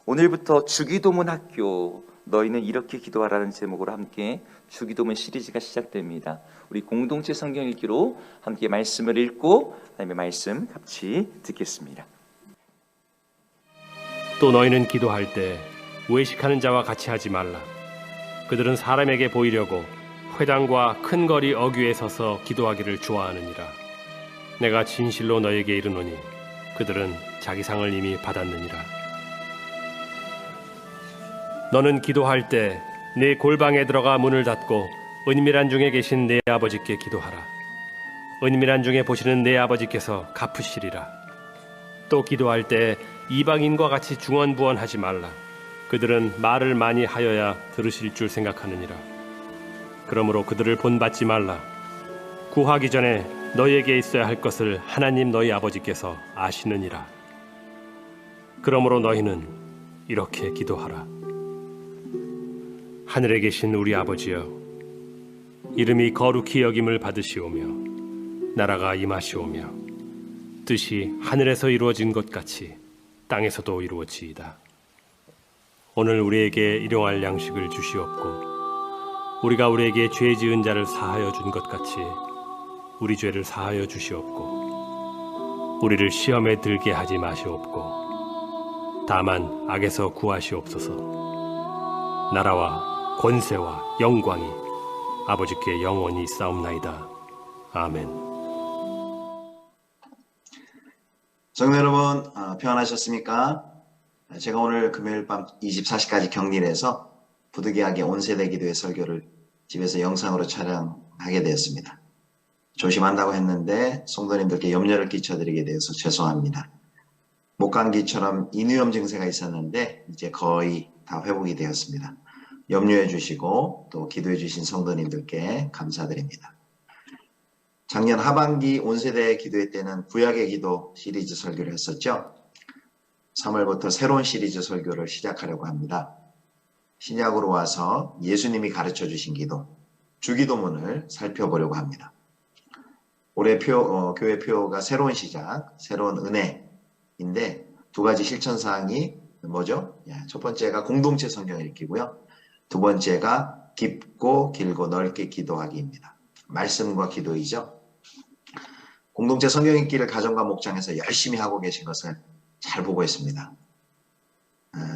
오늘부터 주기도문 학교 너희는 이렇게 기도하라는 제목으로 함께 주기도문 시리즈가 시작됩니다. 우리 공동체 성경 읽기로 함께 말씀을 읽고 그다음에 말씀 같이 듣겠습니다. 또 너희는 기도할 때 외식하는 자와 같이 하지 말라. 그들은 사람에게 보이려고 회당과 큰 거리 어귀에 서서 기도하기를 좋아하느니라. 내가 진실로 너에게 이르노니 그들은 자기 상을 이미 받았느니라. 너는 기도할 때 네 골방에 들어가 문을 닫고 은밀한 중에 계신 네 아버지께 기도하라. 은밀한 중에 보시는 네 아버지께서 갚으시리라. 또 기도할 때 이방인과 같이 중언부언하지 말라. 그들은 말을 많이 하여야 들으실 줄 생각하느니라. 그러므로 그들을 본받지 말라. 구하기 전에 너희에게 있어야 할 것을 하나님 너희 아버지께서 아시느니라. 그러므로 너희는 이렇게 기도하라. 하늘에 계신 우리 아버지여, 이름이 거룩히 여김을 받으시오며 나라가 임하시오며 뜻이 하늘에서 이루어진 것 같이 땅에서도 이루어지이다. 오늘 우리에게 일용할 양식을 주시옵고 우리가 우리에게 죄 지은 자를 사하여 준 것 같이 우리 죄를 사하여 주시옵고 우리를 시험에 들게 하지 마시옵고 다만 악에서 구하시옵소서. 나라와 권세와 영광이 아버지께 영원히 있사옵나이다. 아멘. 성도 여러분, 평안하셨습니까? 제가 오늘 금요일 밤 24시까지 격리를 해서 부득이하게 온세대 기도회 설교를 집에서 영상으로 촬영하게 되었습니다. 조심한다고 했는데 성도님들께 염려를 끼쳐드리게 되어서 죄송합니다. 목감기처럼 인후염 증세가 있었는데 이제 거의 다 회복이 되었습니다. 염려해 주시고 또 기도해 주신 성도님들께 감사드립니다. 작년 하반기 온세대 기도회 때는 구약의 기도 시리즈 설교를 했었죠. 3월부터 새로운 시리즈 설교를 시작하려고 합니다. 신약으로 와서 예수님이 가르쳐 주신 기도, 주기도문을 살펴보려고 합니다. 올해 교회 표가 새로운 시작, 새로운 은혜인데 두 가지 실천사항이 뭐죠? 첫 번째가 공동체 성경 읽기고요. 두 번째가 깊고 길고 넓게 기도하기입니다. 말씀과 기도이죠. 공동체 성경 읽기를 가정과 목장에서 열심히 하고 계신 것을 잘 보고 있습니다.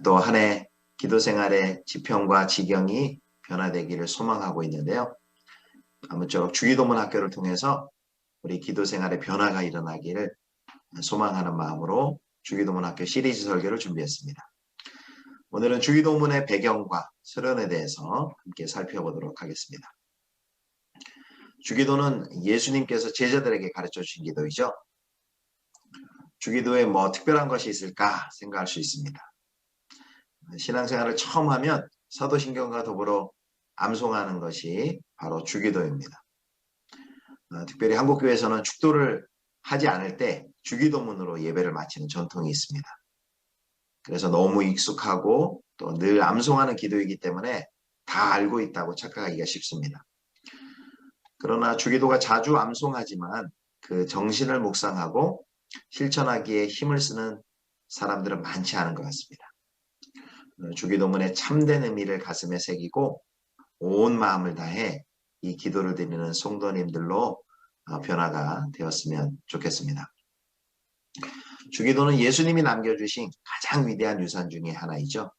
또 한 해 기도 생활의 지평과 지경이 변화되기를 소망하고 있는데요. 아무쪼록 주기도문 학교를 통해서 우리 기도 생활의 변화가 일어나기를 소망하는 마음으로 주기도문 학교 시리즈 설교를 준비했습니다. 오늘은 주기도문의 배경과 서론에 대해서 함께 살펴보도록 하겠습니다. 주기도는 예수님께서 제자들에게 가르쳐 주신 기도이죠. 주기도에 뭐 특별한 것이 있을까 생각할 수 있습니다. 신앙생활을 처음 하면 사도신경과 더불어 암송하는 것이 바로 주기도입니다. 특별히 한국교회에서는 축도를 하지 않을 때 주기도문으로 예배를 마치는 전통이 있습니다. 그래서 너무 익숙하고 또 늘 암송하는 기도이기 때문에 다 알고 있다고 착각하기가 쉽습니다. 그러나 주기도가 자주 암송하지만 그 정신을 묵상하고 실천하기에 힘을 쓰는 사람들은 많지 않은 것 같습니다. 주기도문의 참된 의미를 가슴에 새기고 온 마음을 다해 이 기도를 드리는 성도님들로 변화가 되었으면 좋겠습니다. 주기도는 예수님이 남겨주신 가장 위대한 유산 중에 하나이죠.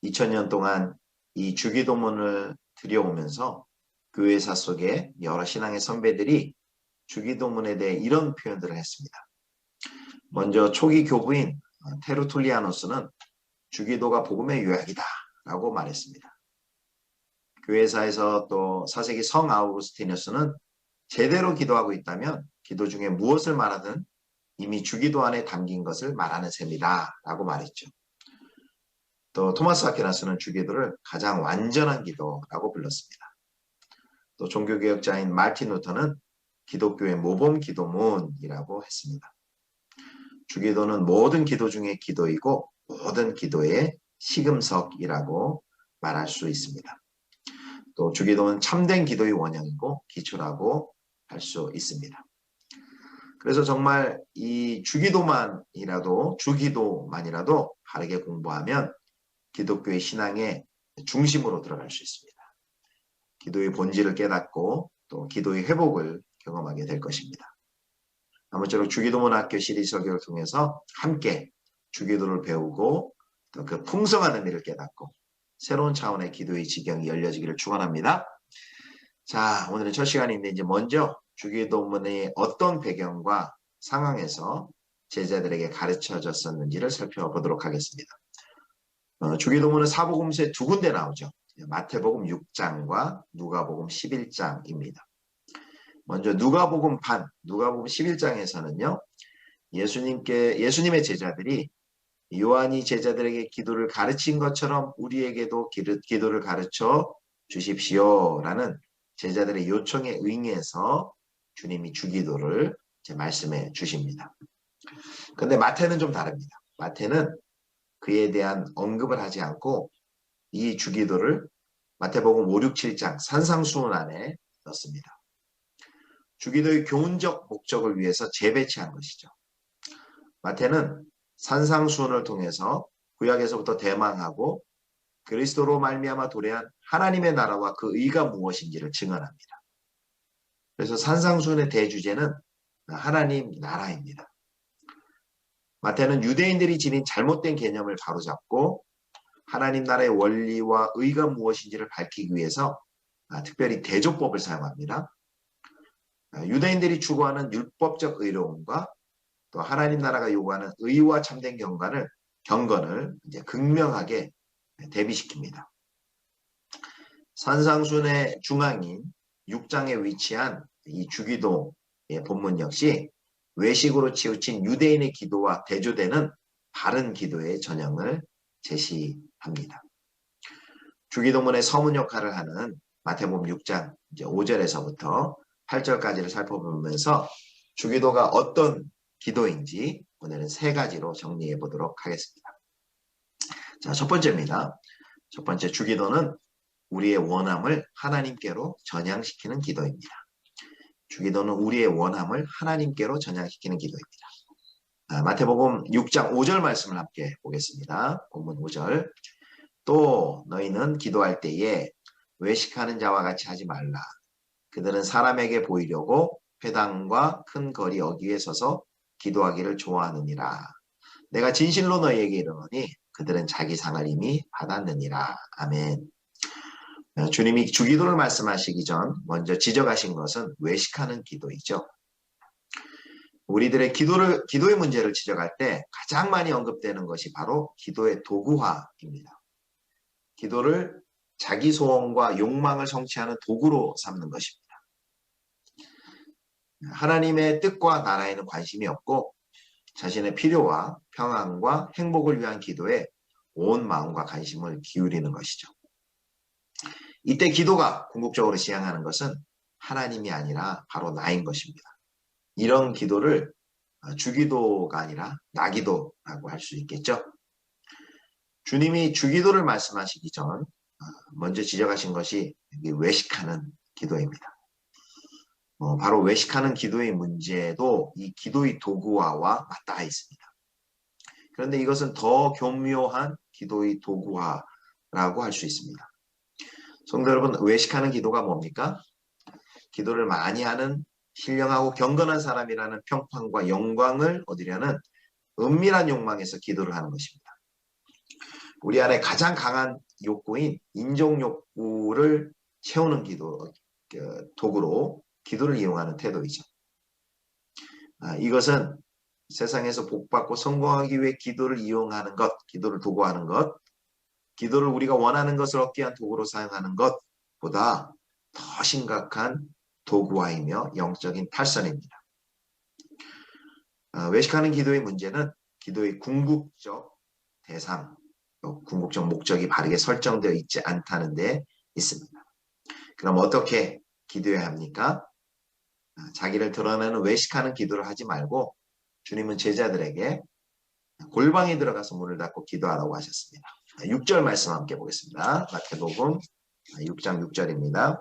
2000년 동안 이 주기도문을 들여오면서 교회사 속에 여러 신앙의 선배들이 주기도문에 대해 이런 표현들을 했습니다. 먼저 초기 교부인 테르툴리아누스는 주기도가 복음의 요약이다 라고 말했습니다. 교회사에서 또 4세기 성 아우구스티누스는 제대로 기도하고 있다면 기도 중에 무엇을 말하든 이미 주기도 안에 담긴 것을 말하는 셈이다 라고 말했죠. 또 토마스 아퀴나스는 주기도를 가장 완전한 기도라고 불렀습니다. 또 종교개혁자인 마틴 루터는 기독교의 모범 기도문이라고 했습니다. 주기도는 모든 기도 중에 기도이고 모든 기도의 시금석이라고 말할 수 있습니다. 또 주기도는 참된 기도의 원형이고 기초라고 할 수 있습니다. 그래서 정말 이 주기도만이라도 바르게 공부하면 기독교의 신앙의 중심으로 들어갈 수 있습니다. 기도의 본질을 깨닫고 또 기도의 회복을 경험하게 될 것입니다. 아무쪼록 주기도문 학교 시리즈 설교를 통해서 함께 주기도를 배우고 또 그 풍성한 의미를 깨닫고 새로운 차원의 기도의 지경이 열려지기를 축원합니다. 자, 오늘은 첫 시간인데 이제 먼저 주기도문의 어떤 배경과 상황에서 제자들에게 가르쳐졌었는지를 살펴보도록 하겠습니다. 주기도문은 사복음서에 두 군데 나오죠. 마태복음 6장과 누가복음 11장입니다. 먼저 누가복음 11장에서는요. 예수님의 제자들이 요한이 제자들에게 기도를 가르친 것처럼 우리에게도 기도를 가르쳐 주십시오라는 제자들의 요청에 응해서 주님이 주기도를 말씀해 주십니다. 그런데 마태는 좀 다릅니다. 마태는 그에 대한 언급을 하지 않고 이 주기도를 마태복음 5, 6, 7장 산상수훈 안에 넣습니다. 주기도의 교훈적 목적을 위해서 재배치한 것이죠. 마태는 산상수훈을 통해서 구약에서부터 대망하고 그리스도로 말미암아 도래한 하나님의 나라와 그 의가 무엇인지를 증언합니다. 그래서 산상수훈의 대주제는 하나님 나라입니다. 마태는 유대인들이 지닌 잘못된 개념을 바로잡고 하나님 나라의 원리와 의가 무엇인지를 밝히기 위해서 특별히 대조법을 사용합니다. 유대인들이 추구하는 율법적 의로움과 또 하나님 나라가 요구하는 의와 참된 경건을 이제 극명하게 대비시킵니다. 산상순의 중앙인 6장에 위치한 이 주기도의 본문 역시 외식으로 치우친 유대인의 기도와 대조되는 바른 기도의 전형을 제시합니다. 주기도문의 서문 역할을 하는 마태복음 6장 이제 5절에서부터 8절까지를 살펴보면서 주기도가 어떤 기도인지 오늘은 세 가지로 정리해 보도록 하겠습니다. 자, 첫 번째입니다. 첫 번째, 주기도는 우리의 원함을 하나님께로 전향시키는 기도입니다. 주기도는 우리의 원함을 하나님께로 전향시키는 기도입니다. 마태복음 6장 5절 말씀을 함께 보겠습니다. 본문 5절. 또 너희는 기도할 때에 외식하는 자와 같이 하지 말라. 그들은 사람에게 보이려고 회당과 큰 거리 어귀에 서서 기도하기를 좋아하느니라. 내가 진실로 너희에게 이르노니 그들은 자기 상을 이미 받았느니라. 아멘. 주님이 주기도를 말씀하시기 전 먼저 지적하신 것은 외식하는 기도이죠. 우리들의 기도의 문제를 지적할 때 가장 많이 언급되는 것이 바로 기도의 도구화입니다. 기도를 자기 소원과 욕망을 성취하는 도구로 삼는 것입니다. 하나님의 뜻과 나라에는 관심이 없고 자신의 필요와 평안과 행복을 위한 기도에 온 마음과 관심을 기울이는 것이죠. 이때 기도가 궁극적으로 지향하는 것은 하나님이 아니라 바로 나인 것입니다. 이런 기도를 주기도가 아니라 나기도라고 할 수 있겠죠. 주님이 주기도를 말씀하시기 전 먼저 지적하신 것이 외식하는 기도입니다. 바로 외식하는 기도의 문제도 이 기도의 도구화와 맞닿아 있습니다. 그런데 이것은 더 교묘한 기도의 도구화라고 할 수 있습니다. 성도 여러분, 외식하는 기도가 뭡니까? 기도를 많이 하는 신령하고 경건한 사람이라는 평판과 영광을 얻으려는 은밀한 욕망에서 기도를 하는 것입니다. 우리 안에 가장 강한 욕구인 인정 욕구를 채우는 도구로 기도를 이용하는 태도이죠. 이것은 세상에서 복받고 성공하기 위해 기도를 이용하는 것, 기도를 도구하는 것, 기도를 우리가 원하는 것을 얻기 위한 도구로 사용하는 것보다 더 심각한 도구화이며 영적인 탈선입니다. 외식하는 기도의 문제는 기도의 궁극적 대상, 궁극적 목적이 바르게 설정되어 있지 않다는 데 있습니다. 그럼 어떻게 기도해야 합니까? 자기를 드러내는 외식하는 기도를 하지 말고 주님은 제자들에게 골방에 들어가서 문을 닫고 기도하라고 하셨습니다. 6절 말씀 함께 보겠습니다. 마태복음 6장 6절입니다.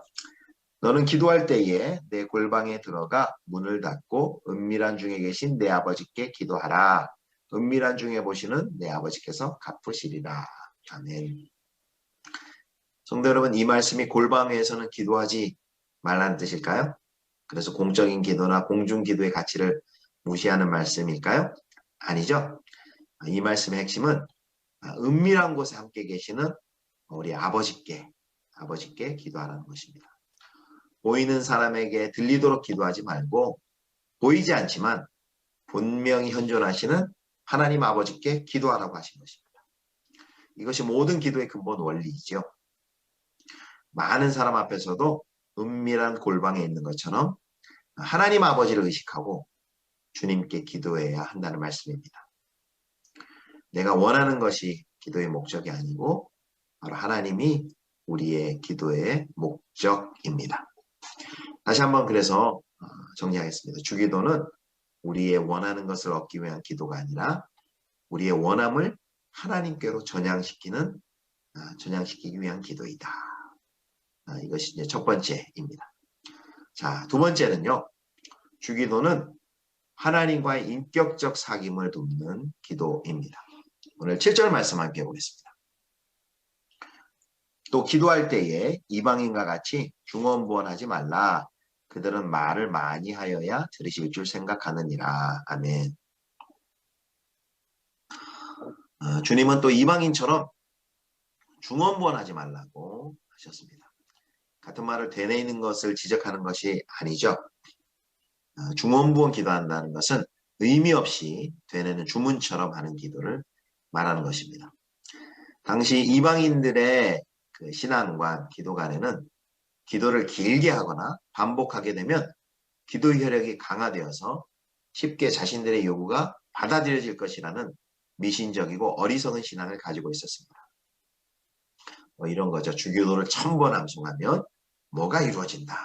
너는 기도할 때에 내 골방에 들어가 문을 닫고 은밀한 중에 계신 내 아버지께 기도하라. 은밀한 중에 보시는 내 아버지께서 갚으시리라. 아멘. 성도 여러분, 이 말씀이 골방에서는 기도하지 말라는 뜻일까요? 그래서 공적인 기도나 공중 기도의 가치를 무시하는 말씀일까요? 아니죠. 이 말씀의 핵심은 은밀한 곳에 함께 계시는 우리 아버지께 기도하라는 것입니다. 보이는 사람에게 들리도록 기도하지 말고 보이지 않지만 분명히 현존하시는 하나님 아버지께 기도하라고 하신 것입니다. 이것이 모든 기도의 근본 원리이죠. 많은 사람 앞에서도 은밀한 골방에 있는 것처럼 하나님 아버지를 의식하고 주님께 기도해야 한다는 말씀입니다. 내가 원하는 것이 기도의 목적이 아니고 바로 하나님이 우리의 기도의 목적입니다. 다시 한번 그래서 정리하겠습니다. 주기도는 우리의 원하는 것을 얻기 위한 기도가 아니라 우리의 원함을 하나님께로 전향시키기 위한 기도이다. 이것이 이제 첫 번째입니다. 자, 두 번째는요. 주기도는 하나님과의 인격적 사귐을 돕는 기도입니다. 오늘 7절 말씀 함께 보겠습니다. 또 기도할 때에 이방인과 같이 중언부언하지 말라. 그들은 말을 많이 하여야 들으실 줄 생각하느니라. 아멘. 주님은 또 이방인처럼 중언부언하지 말라고 하셨습니다. 같은 말을 되뇌이는 것을 지적하는 것이 아니죠. 중언부언 기도한다는 것은 의미 없이 되뇌는 주문처럼 하는 기도를 말하는 것입니다. 당시 이방인들의 그 신앙관, 기도관에는 기도를 길게 하거나 반복하게 되면 기도 혈액이 강화되어서 쉽게 자신들의 요구가 받아들여질 것이라는 미신적이고 어리석은 신앙을 가지고 있었습니다. 이런 거죠. 주기도를 1000번 암송하면 뭐가 이루어진다.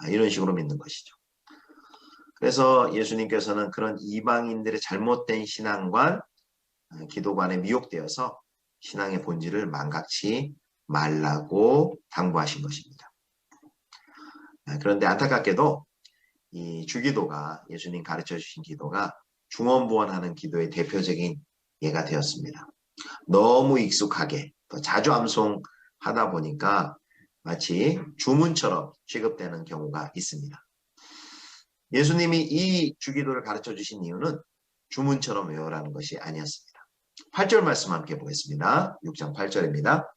이런 식으로 믿는 것이죠. 그래서 예수님께서는 그런 이방인들의 잘못된 신앙관, 기도관에 미혹되어서 신앙의 본질을 망각치 말라고 당부하신 것입니다. 그런데 안타깝게도 이 주기도가 예수님 가르쳐 주신 기도가 중언부언하는 기도의 대표적인 예가 되었습니다. 너무 익숙하게 또 자주 암송하다 보니까 마치 주문처럼 취급되는 경우가 있습니다. 예수님이 이 주기도를 가르쳐 주신 이유는 주문처럼 외우라는 것이 아니었습니다. 8절 말씀 함께 보겠습니다. 6장 8절입니다.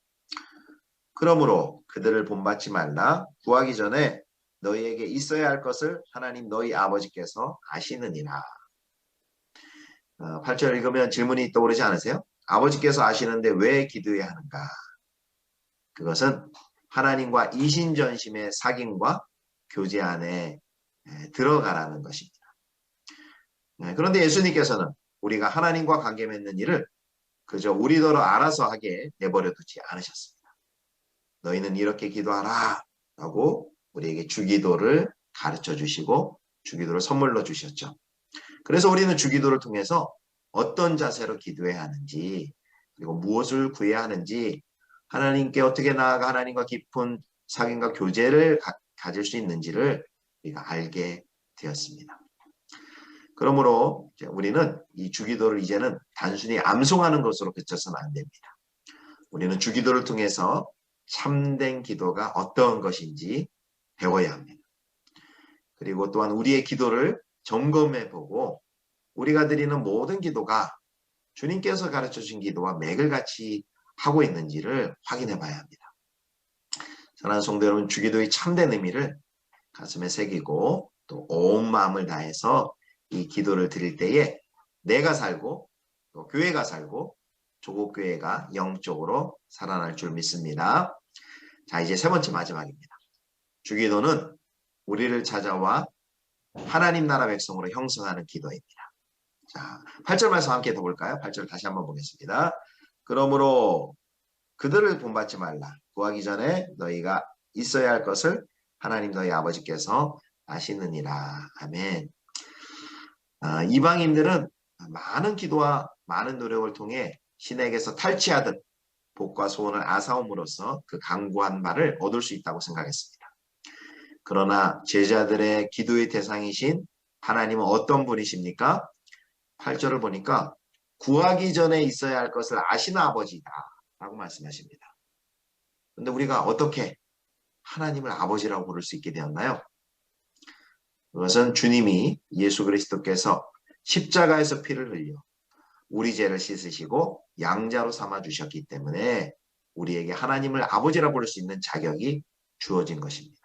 그러므로 그들을 본받지 말라. 구하기 전에 너희에게 있어야 할 것을 하나님 너희 아버지께서 아시느니라. 8절 읽으면 질문이 떠오르지 않으세요? 아버지께서 아시는데 왜 기도해야 하는가? 그것은 하나님과 이신전심의 사귐과 교제 안에 들어가라는 것입니다. 그런데 예수님께서는 우리가 하나님과 관계 맺는 일을 그저 우리더러 알아서 하게 내버려 두지 않으셨습니다. 너희는 이렇게 기도하라 라고 우리에게 주기도를 가르쳐 주시고 주기도를 선물로 주셨죠. 그래서 우리는 주기도를 통해서 어떤 자세로 기도해야 하는지 그리고 무엇을 구해야 하는지 하나님께 어떻게 나아가 하나님과 깊은 사귐과 교제를 가질 수 있는지를 우리가 알게 되었습니다. 그러므로 우리는 이 주기도를 이제는 단순히 암송하는 것으로 그쳐서는 안 됩니다. 우리는 주기도를 통해서 참된 기도가 어떤 것인지 배워야 합니다. 그리고 또한 우리의 기도를 점검해보고 우리가 드리는 모든 기도가 주님께서 가르쳐 주신 기도와 맥을 같이 하고 있는지를 확인해 봐야 합니다. 사랑하는 성도 여러분, 주기도의 참된 의미를 가슴에 새기고 또 온 마음을 다해서 이 기도를 드릴 때에 내가 살고 또 교회가 살고 조국교회가 영적으로 살아날 줄 믿습니다. 자, 이제 세 번째 마지막입니다. 주기도는 우리를 찾아와 하나님 나라 백성으로 형성하는 기도입니다. 자, 8절 말씀 함께 더 볼까요? 8절 다시 한번 보겠습니다. 그러므로 그들을 본받지 말라. 구하기 전에 너희가 있어야 할 것을 하나님 너희 아버지께서 아시느니라. 아멘. 이방인들은 많은 기도와 많은 노력을 통해 신에게서 탈취하듯 복과 소원을 앗아옴으로써 그 강구한 바를 얻을 수 있다고 생각했습니다. 그러나 제자들의 기도의 대상이신 하나님은 어떤 분이십니까? 8절을 보니까 구하기 전에 있어야 할 것을 아시는 아버지다 라고 말씀하십니다. 그런데 우리가 어떻게 하나님을 아버지라고 부를 수 있게 되었나요? 그것은 주님이 예수 그리스도께서 십자가에서 피를 흘려 우리 죄를 씻으시고 양자로 삼아 주셨기 때문에 우리에게 하나님을 아버지라 부를 수 있는 자격이 주어진 것입니다.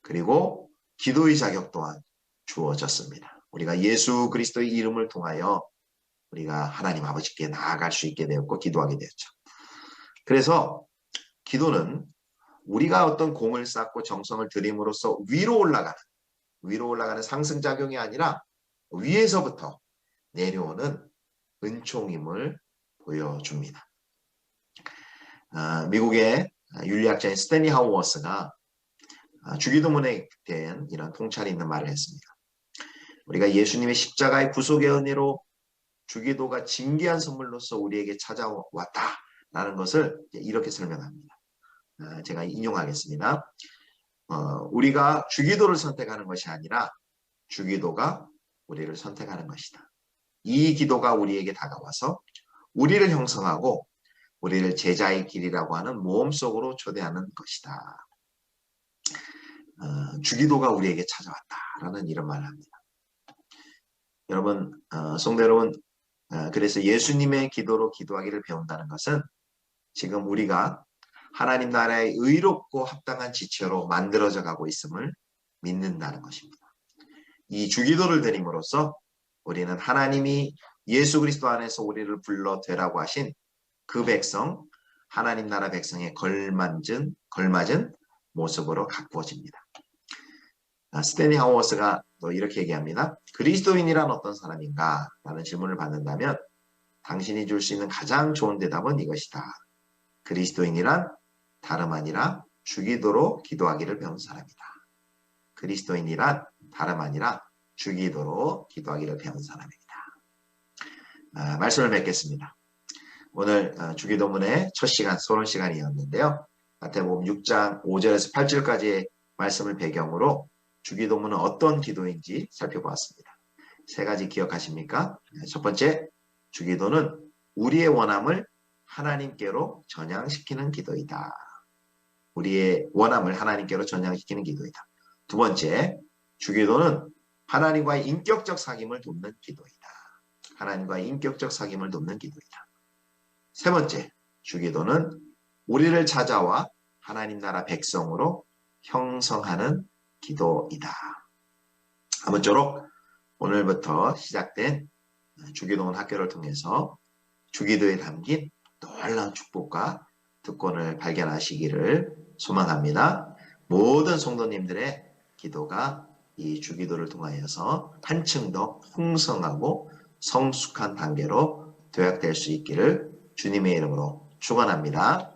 그리고 기도의 자격 또한 주어졌습니다. 우리가 예수 그리스도의 이름을 통하여 우리가 하나님 아버지께 나아갈 수 있게 되었고 기도하게 되었죠. 그래서 기도는 우리가 어떤 공을 쌓고 정성을 들임으로써 위로 올라가는 상승작용이 아니라 위에서부터 내려오는 은총임을 보여줍니다. 미국의 윤리학자인 스탠리 하우어스가 주기도문에 대한 이런 통찰이 있는 말을 했습니다. 우리가 예수님의 십자가의 구속의 은혜로 주기도가 진귀한 선물로서 우리에게 찾아왔다라는 것을 이렇게 설명합니다. 제가 인용하겠습니다. 우리가 주기도를 선택하는 것이 아니라 주기도가 우리를 선택하는 것이다. 이 기도가 우리에게 다가와서 우리를 형성하고 우리를 제자의 길이라고 하는 모험 속으로 초대하는 것이다. 주기도가 우리에게 찾아왔다라는 이런 말을 합니다. 여러분, 성도 여러분, 그래서 예수님의 기도로 기도하기를 배운다는 것은 지금 우리가 하나님 나라의 의롭고 합당한 지체로 만들어져 가고 있음을 믿는다는 것입니다. 이 주기도를 드림으로써 우리는 하나님이 예수 그리스도 안에서 우리를 불러 되라고 하신 그 백성, 하나님 나라 백성에 걸맞은 모습으로 가꾸어집니다. 스탠리 하우어스가 또 이렇게 얘기합니다. 그리스도인이란 어떤 사람인가? 라는 질문을 받는다면 당신이 줄 수 있는 가장 좋은 대답은 이것이다. 그리스도인이란 다름 아니라 주기도로 기도하기를 배운 사람이다. 그리스도인이란 다름 아니라 주기도로 기도하기를 배운 사람입니다. 말씀을 맺겠습니다. 오늘 주기도문의 첫 시간, 서론 시간이었는데요. 마태복음 6장 5절에서 8절까지의 말씀을 배경으로 주기도문은 어떤 기도인지 살펴보았습니다. 세 가지 기억하십니까? 첫 번째, 주기도는 우리의 원함을 하나님께로 전향시키는 기도이다. 우리의 원함을 하나님께로 전향시키는 기도이다. 두 번째, 주기도는 하나님과의 인격적 사귐을 돕는 기도이다. 하나님과의 인격적 사귐을 돕는 기도이다. 세 번째, 주기도는 우리를 찾아와 하나님 나라 백성으로 형성하는 기도이다. 아무쪼록 오늘부터 시작된 주기도문 학교를 통해서 주기도에 담긴 놀라운 축복과 특권을 발견하시기를 소망합니다. 모든 성도님들의 기도가 이 주기도를 통하여서 한층 더 풍성하고 성숙한 단계로 도약될 수 있기를 주님의 이름으로 축원합니다.